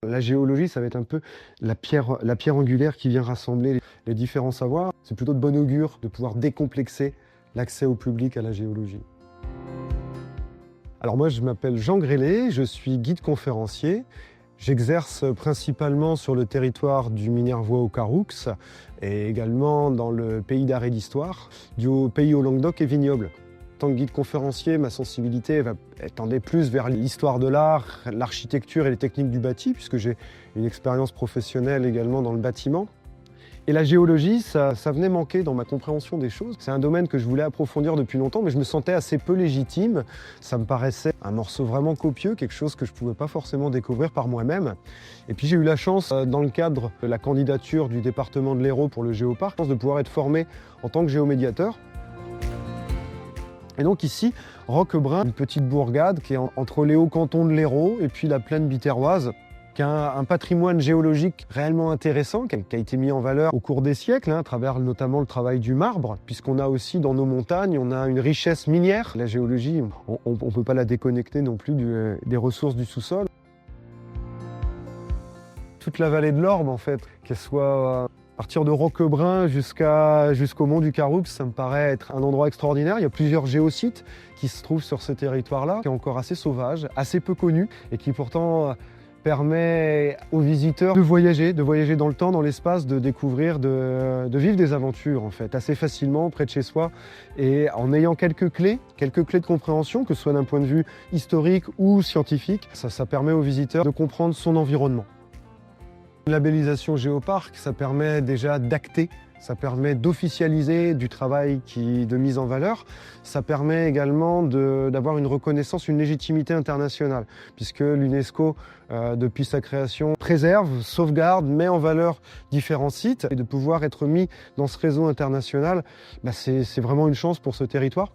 La géologie, ça va être un peu la pierre angulaire qui vient rassembler les différents savoirs. C'est plutôt de bon augure de pouvoir décomplexer l'accès au public à la géologie. Alors moi, je m'appelle Jean Grélé, je suis guide conférencier. J'exerce principalement sur le territoire du Minervois au Caroux et également dans le pays d'Arrêt d'Histoire, du pays au Languedoc et vignoble. En tant que guide conférencier, ma sensibilité tendait plus vers l'histoire de l'art, l'architecture et les techniques du bâti, puisque j'ai une expérience professionnelle également dans le bâtiment. Et la géologie, ça venait manquer dans ma compréhension des choses. C'est un domaine que je voulais approfondir depuis longtemps, mais je me sentais assez peu légitime. Ça me paraissait un morceau vraiment copieux, quelque chose que je ne pouvais pas forcément découvrir par moi-même. Et puis j'ai eu la chance, dans le cadre de la candidature du département de l'Hérault pour le Géoparc, de pouvoir être formé en tant que géomédiateur. Et donc ici, Roquebrun, une petite bourgade qui est entre les hauts cantons de l'Hérault et puis la plaine biterroise, qui a un patrimoine géologique réellement intéressant, qui a été mis en valeur au cours des siècles, à travers notamment le travail du marbre, puisqu'on a aussi dans nos montagnes, on a une richesse minière. La géologie, on ne peut pas la déconnecter non plus des ressources du sous-sol. Toute la vallée de l'Orbe, en fait, qu'elle soit à partir de Roquebrun jusqu'au mont du Caroux, ça me paraît être un endroit extraordinaire. Il y a plusieurs géosites qui se trouvent sur ce territoire-là, qui est encore assez sauvage, assez peu connu, et qui pourtant permet aux visiteurs de voyager dans le temps, dans l'espace, de découvrir, de vivre des aventures en fait, assez facilement près de chez soi et en ayant quelques clés de compréhension, que ce soit d'un point de vue historique ou scientifique. Ça permet aux visiteurs de comprendre son environnement. Une labellisation Géoparc, ça permet déjà d'acter, ça permet d'officialiser du travail de mise en valeur. Ça permet également d'avoir une reconnaissance, une légitimité internationale, puisque l'UNESCO, depuis sa création, préserve, sauvegarde, met en valeur différents sites. Et de pouvoir être mis dans ce réseau international, c'est vraiment une chance pour ce territoire.